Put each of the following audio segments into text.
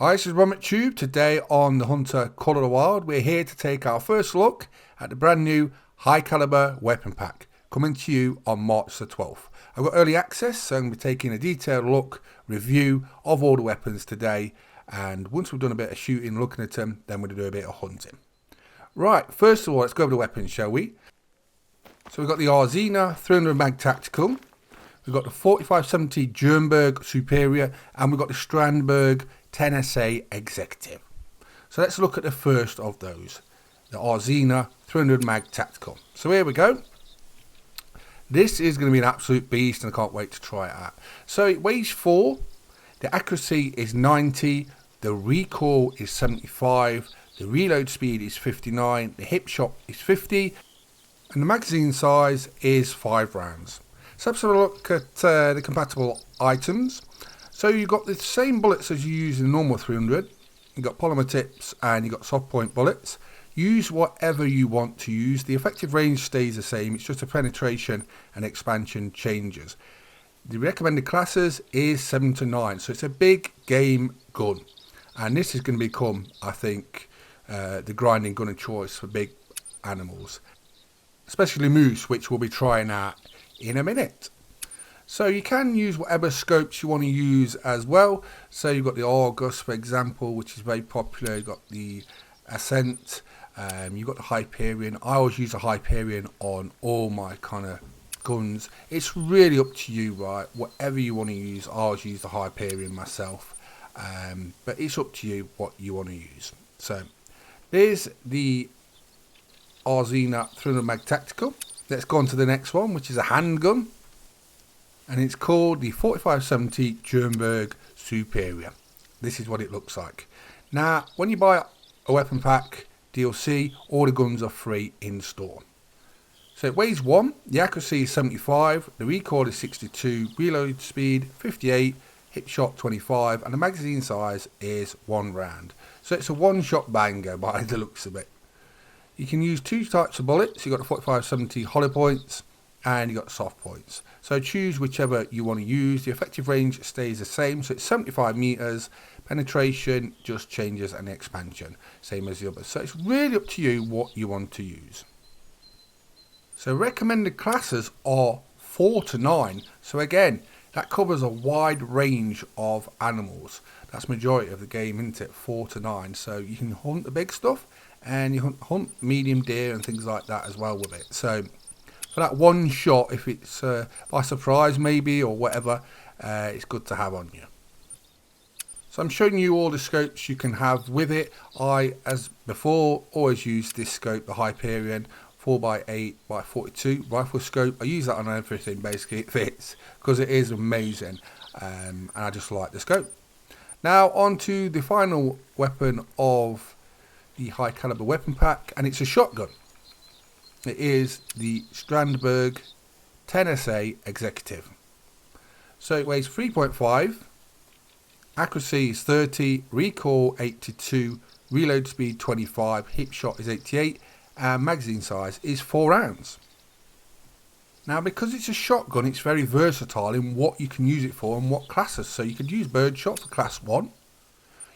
Hi, this is Tube. Today on the Hunter Call of the Wild, we're here to take our first look at the brand new high caliber weapon pack coming to you on March the 12th. I've got early access, so I'm going to be taking a detailed look, review of all the weapons today, and once we've done a bit of shooting, looking at them, then we're going to do a bit of hunting. Right, first of all, let's go over the weapons, shall we? So we've got the Arzina 300 mag tactical, we've got the 4570 Jernberg Superior, and we've got the Strandberg 10SA Executive. So let's look at the first of those, the Arzina 300 mag tactical. So here we go. This is going to be an absolute beast and I can't wait to try it out. So it weighs 4, the accuracy is 90, the recoil is 75, the reload speed is 59, the hip shot is 50, and the magazine size is 5 rounds. So let's have a look at the compatible items. So you've got the same bullets as you use in the normal 300. You've got polymer tips and you've got soft point bullets. Use whatever you want to use. The effective range stays the same. It's just the penetration and expansion changes. The recommended classes is 7 to 9. So it's a big game gun. And this is going to become, I think, the grinding gun of choice for big animals. Especially moose, which we'll be trying out in a minute. So you can use whatever scopes you want to use as well. So you've got the Argus, for example, which is very popular. You've got the Ascent, you've got the Hyperion. I always use the Hyperion on all my kind of guns. It's really up to you, right? Whatever you want to use, I always use the Hyperion myself. But it's up to you what you want to use. So there's the Arzina 300 mag tactical. Let's go on to the next one, which is a handgun. And it's called the 4570 Jernberg Superior. This is what it looks like. Now, when you buy a weapon pack DLC, all the guns are free in store. So it weighs 1, the accuracy is 75, the recoil is 62, reload speed 58, hip shot 25, and the magazine size is 1 round. So it's a one-shot banger by the looks of it. You can use 2 types of bullets. You've got the 4570 hollow points and you got soft points. So choose whichever you want to use. The effective range stays the same, so it's 75 meters. Penetration just changes and the expansion, same as the others. So it's really up to you what you want to use. So recommended classes are 4 to 9. So again, that covers a wide range of animals. That's majority of the game, isn't it? 4 to 9. So you can hunt the big stuff and you hunt medium deer and things like that as well with it. So for that one shot, if it's by surprise maybe or whatever, it's good to have on you. So I'm showing you all the scopes you can have with it. I, as before, always use this scope, the Hyperion 4x8x42 rifle scope. I use that on everything, basically it fits because it is amazing, and I just like the scope. Now on to the final weapon of the high caliber weapon pack, and it's a shotgun. It is the Strandberg 10SA Executive. So it weighs 3.5, accuracy is 30, recoil 82, reload speed 25, hip shot is 88, and magazine size is 4 rounds. Now because it's a shotgun, it's very versatile in what you can use it for and what classes. So you could use birdshot for class 1,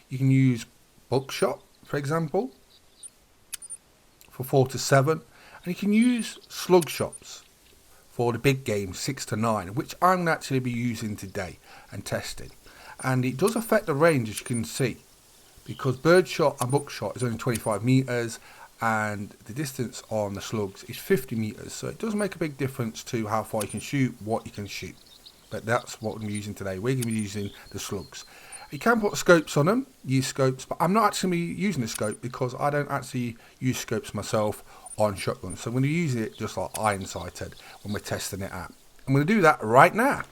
you can use buckshot for example for 4 to 7, and you can use slug shots for the big game 6 to 9, which I'm going to actually be using today and testing. And it does affect the range, as you can see, because birdshot and buckshot is only 25 meters and the distance on the slugs is 50 meters. So it does make a big difference to how far you can shoot, what you can shoot. But that's what I'm using today. We're going to be using the slugs. You can put scopes on them, use scopes, but I'm not actually using the scope because I don't actually use scopes myself on shotguns. So I'm going to use it just like iron sighted when we're testing it out. I'm going to do that right now.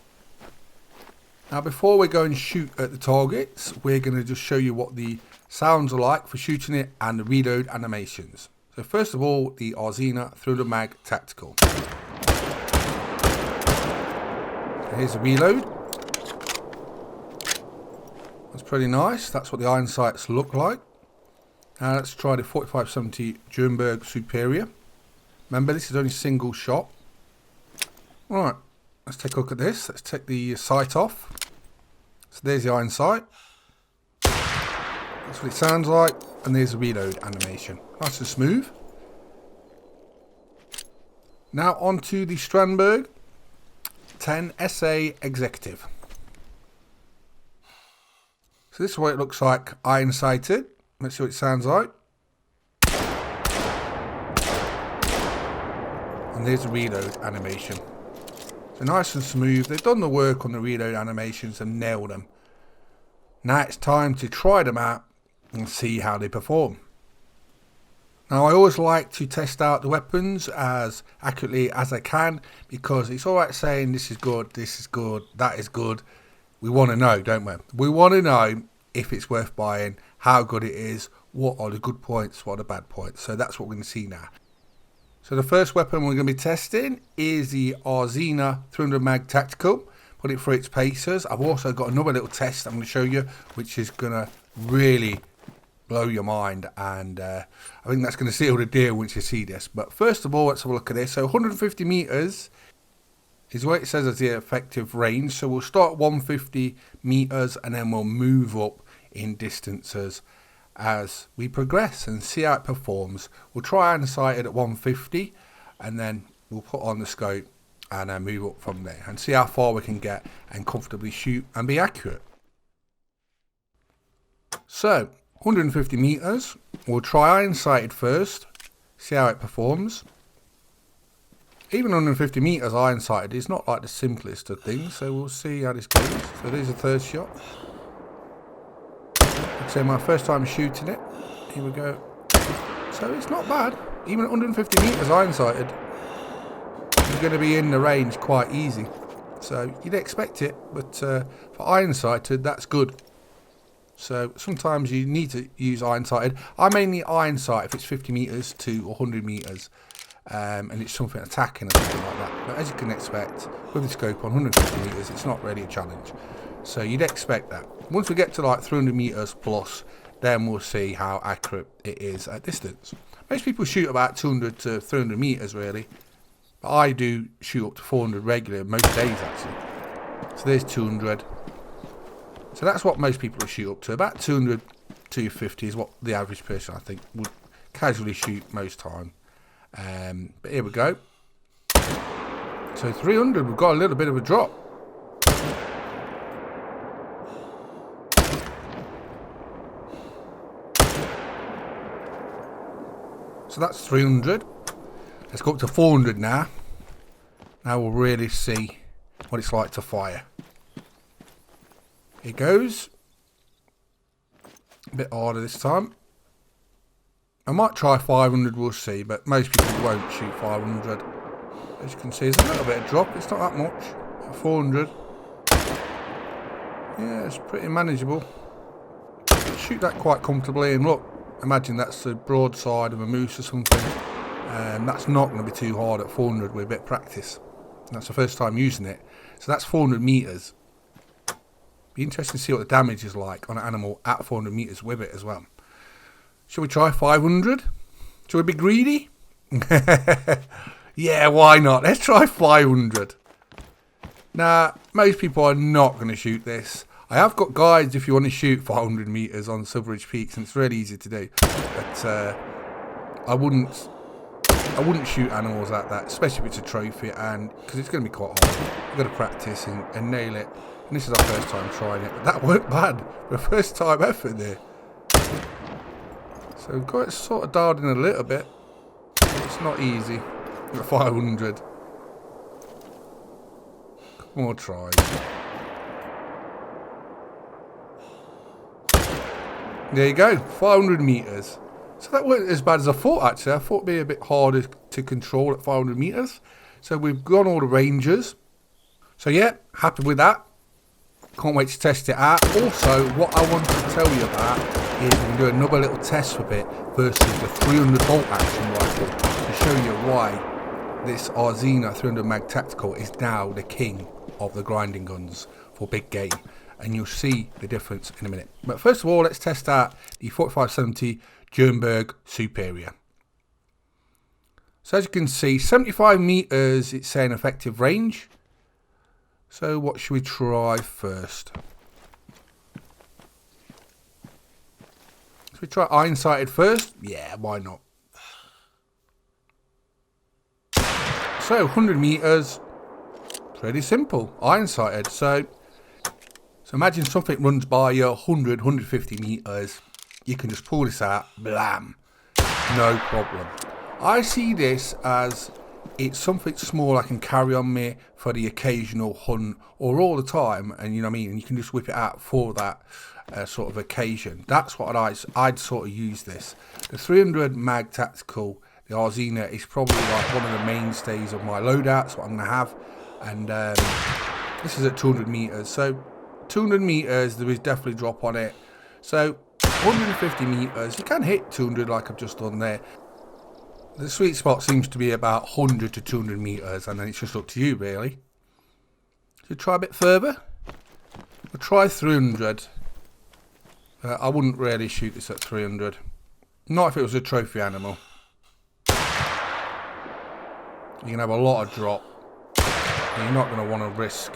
Now before we go and shoot at the targets, we're going to just show you what the sounds are like for shooting it and the reload animations. So first of all, the Arzina 300 mag tactical. Here's the reload. That's pretty nice. That's what the iron sights look like. Now let's try the 4570 Jernberg Superior. Remember, this is only single shot. Alright, let's take a look at this. Let's take the sight off. So there's the iron sight. That's what it sounds like. And there's a reload animation. Nice and smooth. Now onto the Strandberg 10 SA Executive. So this is what it looks like iron sighted. Let's see what it sounds like. And there's a reload animation. So nice and smooth. They've done the work on the reload animations and nailed them. Now it's time to try them out and see how they perform. Now I always like to test out the weapons as accurately as I can, because it's alright saying this is good, that is good. We want to know, don't we? We want to know if it's worth buying, how good it is, what are the good points, what are the bad points. So that's what we're going to see now. So the first weapon we're going to be testing is the Arzina 300 mag tactical. Put it through its paces. I've also got another little test I'm going to show you, which is going to really blow your mind, and I think that's going to seal the deal once you see this. But first of all, let's have a look at this. So 150 meters is what it says as the effective range. So we'll start at 150 meters and then we'll move up in distances as we progress and see how it performs. We'll try and sight it at 150 and then we'll put on the scope and then move up from there and see how far we can get and comfortably shoot and be accurate. So 150 meters, we'll try iron sighted first, see how it performs. Even 150 meters iron sighted is not like the simplest of things, so we'll see how this goes. So there's a third shot. I'd say my first time shooting it. Here we go. So it's not bad. Even at 150 meters iron sighted, you're going to be in the range quite easy. So you'd expect it, but for iron sighted, that's good. So sometimes you need to use iron sighted. I mainly iron sight if it's 50 meters to 100 meters, and it's something attacking or something like that. But as you can expect, with the scope on 150 meters, it's not really a challenge. So you'd expect that. Once we get to like 300 meters plus, then we'll see how accurate it is at distance. Most people shoot about 200 to 300 meters really, but I do shoot up to 400 regular most days actually. So there's 200. So that's what most people will shoot up to. About 200, 250 is what the average person, I think, would casually shoot most time. But here we go. So 300, we've got a little bit of a drop. So that's 300. Let's go up to 400 now. Now we'll really see what it's like to fire. It goes a bit harder this time. I might try 500, we'll see, but most people won't shoot 500. As you can see, there's a little bit of drop, it's not that much. 400. Yeah, it's pretty manageable. Shoot that quite comfortably, and look, imagine that's the broadside of a moose or something. That's not going to be too hard at 400 with a bit of practice. That's the first time using it. So that's 400 meters. Be interesting to see what the damage is like on an animal at 400 meters with it as well. Shall we try 500? Shall we be greedy? Yeah, why not? Let's try 500. Now, most people are not going to shoot this. I have got guides if you want to shoot 500 meters on Silveridge Peaks, and it's really easy to do. But I wouldn't shoot animals at that, especially if it's a trophy, and because it's going to be quite hard. You've got to practice and nail it. And this is our first time trying it, but that weren't bad. The first time effort there. So we've got it sort of dialed in a little bit. It's not easy. We've got 500. Couple more tries. There you go, 500 meters. So that wasn't as bad as I thought actually. I thought it'd be a bit harder to control at 500 meters. So we've gone all the ranges. So yeah, happy with that. Can't wait to test it out. Also, what I wanted to tell you about is we can do another little test with it versus the 300 bolt action rifle to show you why this Arzina 300 mag tactical is now the king of the grinding guns for big game. And you'll see the difference in a minute. But first of all, let's test out the 4570 Jernberg Superior. So as you can see, 75 meters, it's saying effective range. So what should we try first? So we try iron sighted first. Yeah, why not? So 100 meters, pretty simple, iron sighted. So imagine something runs by you 100, 150 meters. You can just pull this out, blam, no problem. I see this as it's something small I can carry on me for the occasional hunt or all the time, and you know what I mean, and you can just whip it out for that sort of occasion. That's what I'd sort of use this. The 300 mag tactical, the Arzina, is probably like one of the mainstays of my loadouts, what I'm going to have. And this is at 200 meters. So 200 meters, there is definitely drop on it. So 150 meters, you can hit 200 like I've just done there. The sweet spot seems to be about 100 to 200 meters, and then it's just up to you really. So try a bit further. We'll try 300. I wouldn't really shoot this at 300. Not if it was a trophy animal. You can have a lot of drop. And you're not going to want to risk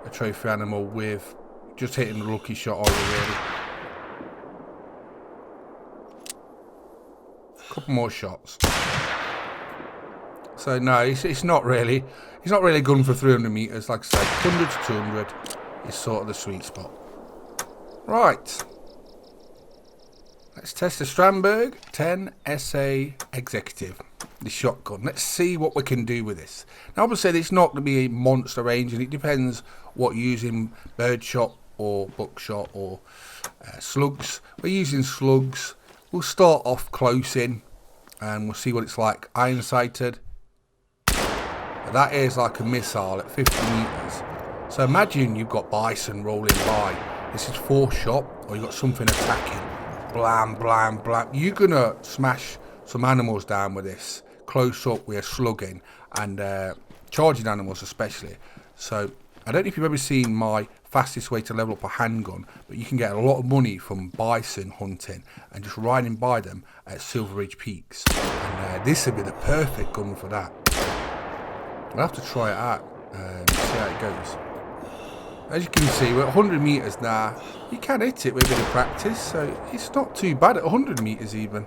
a trophy animal with just hitting the lucky shot, are you really? A couple more shots. So no, it's not really a gun for 300 meters. Like I say, 100 to 200 is sort of the sweet spot. Right. Let's test the Strandberg 10 SA Executive, the shotgun. Let's see what we can do with this. Now obviously it's not going to be a monster range, and it depends what you're using, birdshot or buckshot or slugs. We're using slugs. We'll start off close in and we'll see what it's like iron sighted. That is like a missile at 50 meters. So imagine you've got bison rolling by. This is 4 shot, or you've got something attacking. Blam, blam, blam. You're going to smash some animals down with this. Close up, we're slugging. And charging animals especially. So, I don't know if you've ever seen my fastest way to level up a handgun. But you can get a lot of money from bison hunting. And just riding by them at Silver Ridge Peaks. And this would be the perfect gun for that. I'll have to try it out. See how it goes. As you can see, we're at 100 meters now. You can hit it with a bit of practice, so it's not too bad at 100 meters even.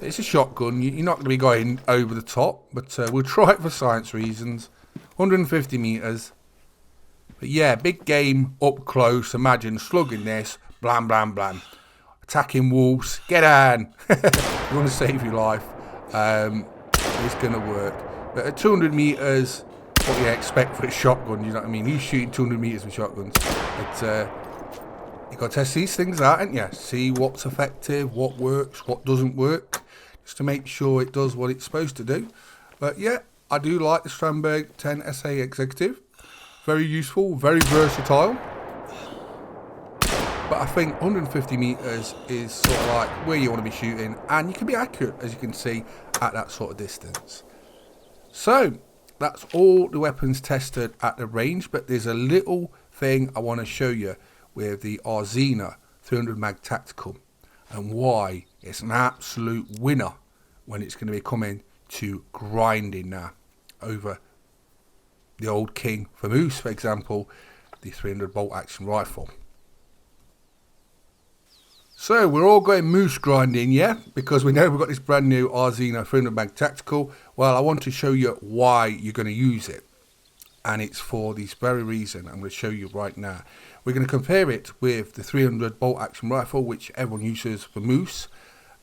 It's a shotgun. You're not going to be going over the top, but we'll try it for science reasons. 150 meters. But yeah, big game up close. Imagine slugging this. Blam, blam, blam. Attacking wolves. Get on. You want to save your life. It's going to work. But at 200 meters, what you expect for a shotgun, you know what I mean? Who's shooting 200 meters with shotguns? But you got to test these things out, haven't you? See what's effective, what works, what doesn't work, just to make sure it does what it's supposed to do. But yeah, I do like the Strandberg 10 SA Executive. Very useful, very versatile. But I think 150 meters is sort of like where you want to be shooting, and you can be accurate, as you can see, at that sort of distance. So that's all the weapons tested at the range, but there's a little thing I want to show you with the Arzina 300 mag tactical and why it's an absolute winner when it's going to be coming to grinding now over the old king for moose, for example, the 300 bolt action rifle. So we're all going moose grinding, yeah, because we know we've got this brand new Arzina 300 mag tactical. Well, I want to show you why you're going to use it, and it's for this very reason I'm going to show you right now. We're going to compare it with the 300 bolt action rifle, which everyone uses for moose.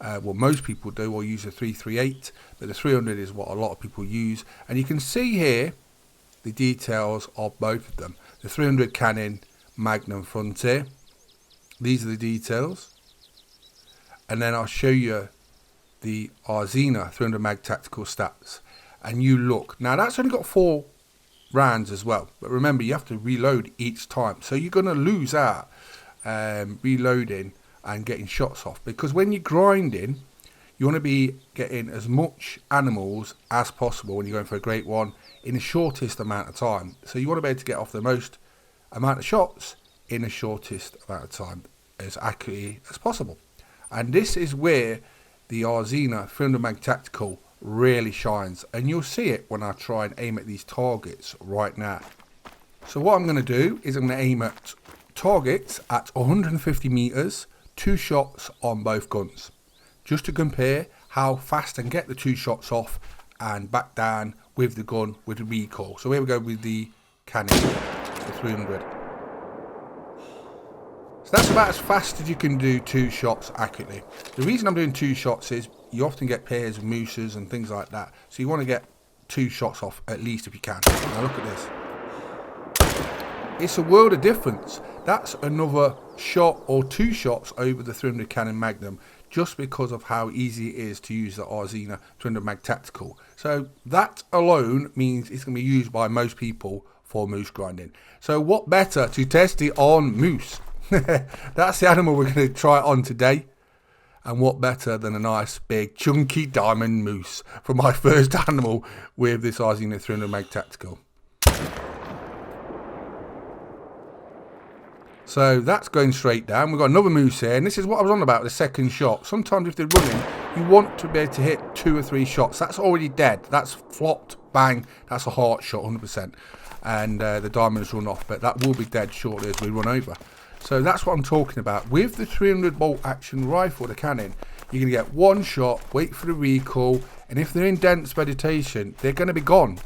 Well, most people do, or use a 338, but the 300 is what a lot of people use. And you can see here the details of both of them. The 300 Canon Magnum Frontier. These are the details. And then I'll show you the Arzina 300 mag tactical stats. And you look. Now that's only got 4 rounds as well. But remember, you have to reload each time. So you're going to lose out reloading and getting shots off. Because when you're grinding, you want to be getting as much animals as possible when you're going for a great one in the shortest amount of time. So you want to be able to get off the most amount of shots in the shortest amount of time as accurately as possible. And this is where the Arzina 300 mag tactical really shines, and you'll see it when I try and aim at these targets right now. So what I'm going to do is I'm going to aim at targets at 150 meters, 2 shots on both guns, just to compare how fast I can get the 2 shots off and back down with the gun with the recoil. So here we go with the Canon, the 300. So that's about as fast as you can do 2 shots accurately. The reason I'm doing 2 shots is you often get pairs of mooses and things like that. So you want to get 2 shots off at least if you can. Now look at this. It's a world of difference. That's another shot or 2 shots over the 300 Canon Magnum, just because of how easy it is to use the Arzina 200 Mag Tactical. So that alone means it's going to be used by most people for moose grinding. So what better to test it on moose? That's the animal we're going to try it on today. And what better than a nice big chunky diamond moose for my first animal with this Arzina 300 Mag Tactical. So that's going straight down. We've got another moose here, and this is what I was on about, the second shot. Sometimes if they're running, you want to be able to hit 2 or 3 shots. That's already dead. That's flopped, bang, that's a heart shot, 100%. And the diamond's run off, but that will be dead shortly as we run over. So that's what I'm talking about. With the 300 bolt action rifle, the Canon, you're going to get 1 shot, wait for the recoil, and if they're in dense vegetation, they're going to be gone.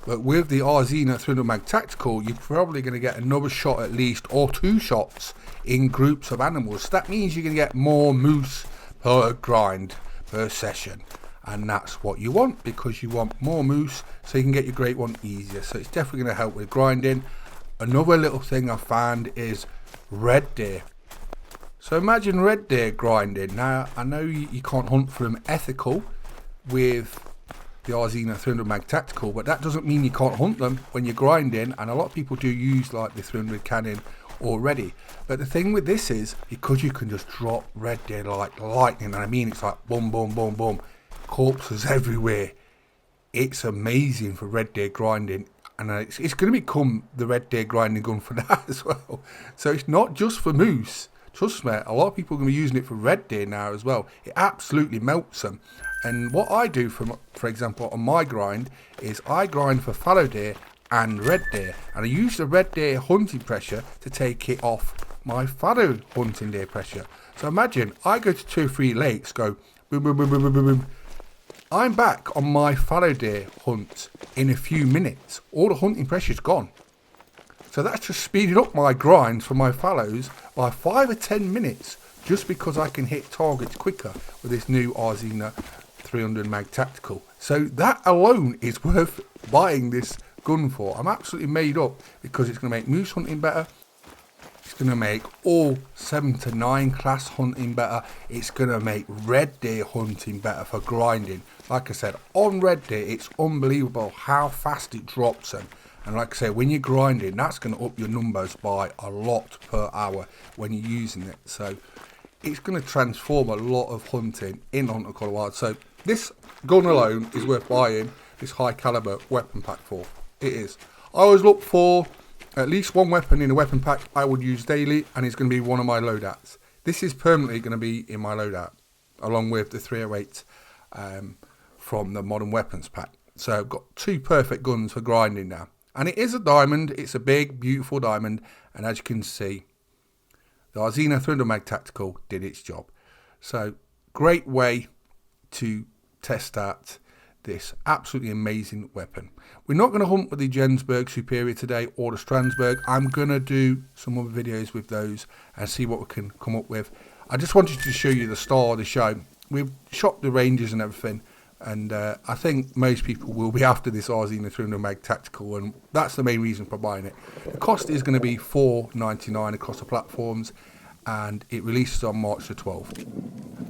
But with the Arzina 300 Mag Tactical, you're probably going to get another shot at least, or 2 shots in groups of animals. So that means you're going to get more moose per grind, per session. And that's what you want, because you want more moose so you can get your great one easier. So it's definitely going to help with grinding. Another little thing I found is red deer. So imagine red deer grinding. Now, I know you can't hunt for them ethical with the Arzina 300 Mag Tactical, but that doesn't mean you can't hunt them when you're grinding, and a lot of people do use like the 300 Canon already. But the thing with this is, because you can just drop red deer like lightning, and I mean it's like boom, boom, boom, boom, corpses everywhere. It's amazing for red deer grinding, and it's going to become the red deer grinding gun for that as well. So it's not just for moose. Trust me, a lot of people are going to be using it for red deer now as well. It absolutely melts them. And what I do, for example, on my grind, is I grind for fallow deer and red deer. And I use the red deer hunting pressure to take it off my fallow hunting deer pressure. So imagine, I go to 2 or 3 lakes, go boom, boom, boom, boom, boom, boom, boom. I'm back on my fallow deer hunt in a few minutes. All the hunting pressure's gone. So that's just speeded up my grinds for my fallows by 5 or 10 minutes, just because I can hit targets quicker with this new Arzina 300 Mag Tactical. So that alone is worth buying this gun for. I'm absolutely made up, because it's going to make moose hunting better. It's going to make all 7 to 9 class hunting better. It's going to make red deer hunting better for grinding. Like I said, on red deer, it's unbelievable how fast it drops them. And like I say, when you're grinding, that's going to up your numbers by a lot per hour when you're using it. So it's going to transform a lot of hunting in Hunter Colour Wild. So this gun alone is worth buying this high caliber weapon pack for. It is. I always look for at least 1 weapon in a weapon pack I would use daily, and it's going to be one of my loadouts. This is permanently going to be in my loadout, along with the 308 from the Modern Weapons pack. So I've got 2 perfect guns for grinding now. And it is a diamond. It's a big, beautiful diamond. And as you can see, the Arzina 300 Mag Tactical did its job. So great way to test out this absolutely amazing weapon. We're not going to hunt with the Jensberg Superior today, or the Strandsberg. I'm going to do some other videos with those and see what we can come up with. I just wanted to show you the star of the show. We've shot the ranges and everything, and I think most people will be after this Arzina 300 Mag Tactical, and that's the main reason for buying it. The cost is going to be $4.99 across the platforms, and it releases on March the 12th.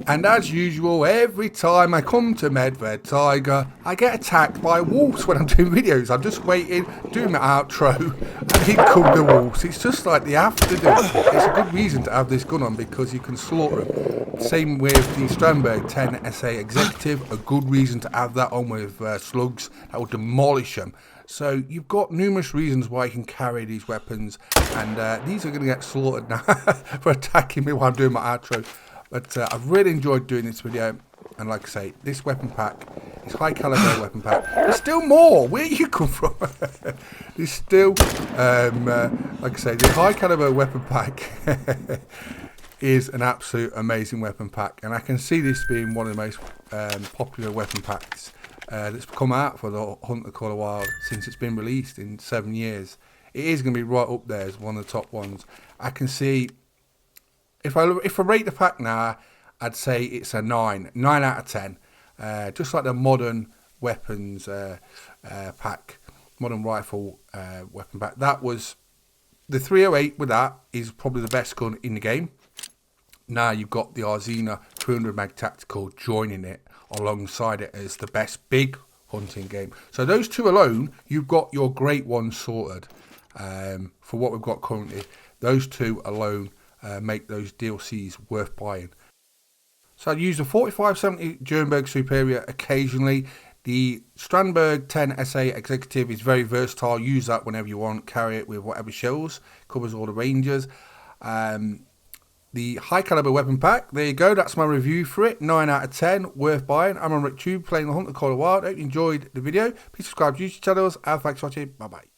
And as usual, every time I come to Medved Tiger, I get attacked by wolves when I'm doing videos. I'm just waiting, doing my outro, and here come the wolves. It's just like they have to do it. It's a good reason to have this gun on, because you can slaughter them. Same with the Strandberg 10 SA Executive, a good reason to have that on with slugs that will demolish them. So you've got numerous reasons why you can carry these weapons, and these are going to get slaughtered now for attacking me while I'm doing my outro. But I've really enjoyed doing this video, and like I say, this weapon pack, this high caliber weapon pack, there's still more. Where you come from? There's still, like I say, the high caliber weapon pack is an absolute amazing weapon pack, and I can see this being one of the most popular weapon packs that's come out for the Hunter Call of the Wild since it's been released in 7 years. It is going to be right up there as one of the top ones. I can see, if I rate the pack now, I'd say it's a 9 out of 10. Just like the modern weapons pack, modern rifle weapon pack. That was the 308 with that is probably the best gun in the game. Now you've got the Arzina 200 mag tactical joining it alongside it as the best big hunting game. So those two alone, you've got your great ones sorted. For what we've got currently, those two alone make those DLCs worth buying. So I'd use the 4570 Jernberg Superior occasionally. The Strandberg 10 SA Executive is very versatile. Use that whenever you want. Carry it with whatever shells. Covers all the ranges. The high caliber weapon pack. There you go. That's my review for it. 9 out of 10. Worth buying. I'm on RickTube playing the Hunter Call of the Wild. Hope you enjoyed the video. Please subscribe to YouTube channels. And thanks for watching. Bye bye.